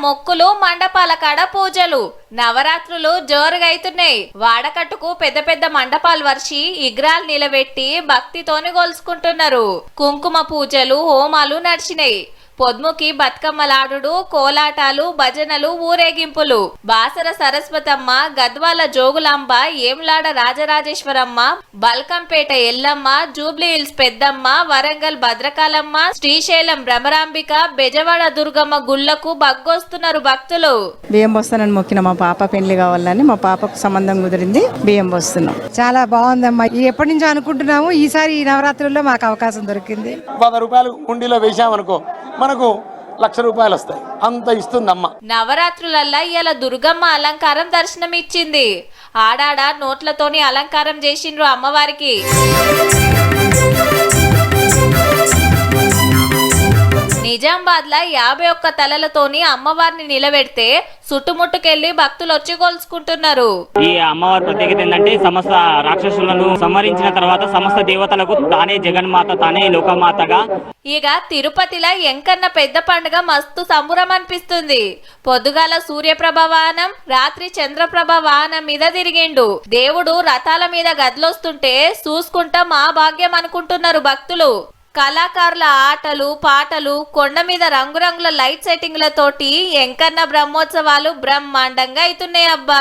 మొక్కులు, మండపాల కాడ పూజలు. నవరాత్రులు జోరుగా అవుతున్నాయి. వాడకట్టుకు పెద్ద పెద్ద మండపాలు వర్షి విగ్రహాలు నిలబెట్టి భక్తితోని గొలుసుకుంటున్నారు. కుంకుమ పూజలు, హోమాలు నడిచినాయి. పొద్ముకి బతుకమ్మలాడుడు, కోలాటాలు, భజనలు, ఊరేగింపులు. బాసర సరస్వతమ్మ, గద్వాల జోగులాంబ, ఏమ్లాడ రాజరాజేశ్వరమ్మ, బల్కంపేట ఎల్లమ్మ, జూబ్లీ హిల్స్ పెద్దమ్మ, వరంగల్ భద్రకాళమ్మ, శ్రీశైలం భ్రమరాంబిక, బెజవాడ దుర్గమ్మ గుళ్లకు బగ్గొస్తున్నారు భక్తులు. బియ్యం పోస్తానని మొక్కిన మా పాప పెళ్లి కావాలని, మా పాపకు సంబంధం కుదిరింది, బియ్యం పోస్తున్నాం. చాలా బాగుందమ్మా. ఎప్పటి నుంచో అనుకుంటున్నాము, ఈసారి ఈ నవరాత్రుల్లో మాకు అవకాశం దొరికింది. 100 రూపాయలు ఉండిలో వేసామనుకో మనకు 1,00,000 రూపాయలు వస్తాయి. అంత ఇస్తుందమ్మ. నవరాత్రులల్లా ఇలా దుర్గమ్మ అలంకారం దర్శనమిచ్చింది. ఆడాడ నోట్లతోని అలంకారం చేసిండ్రు అమ్మవారికి. నిజామాబాద్ లా 51 తలలతోని అమ్మవారిని నిలబెడితే చుట్టుముట్టుకెళ్లి భక్తులు వచ్చి కొలుసుకుంటున్నారు. ఈ అమ్మవారి ప్రత్యేకత ఏంటంటే సమస్త రాక్షసులను సంహరించిన తర్వాత సమస్త దేవతలకు తానే జగన్మాత, తానే లోకమాతగా. ఇక తిరుపతిలో ఎంకన్న పెద్ద పండుగ మస్తు సంబురం అనిపిస్తుంది. పొద్దుగాల సూర్యప్రభ వాహనం, రాత్రి చంద్రప్రభ వాహనం మీద తిరిగిండు. దేవుడు రథాల మీద గదిలొస్తుంటే చూసుకుంటా మా భాగ్యం అనుకుంటున్నారు భక్తులు. కళాకారుల ఆటలు, పాటలు, కొండ మీద రంగురంగుల లైట్ సెట్టింగ్లతోటి ఎంకన్న బ్రహ్మోత్సవాలు బ్రహ్మాండంగా అవుతున్నాయి అబ్బా.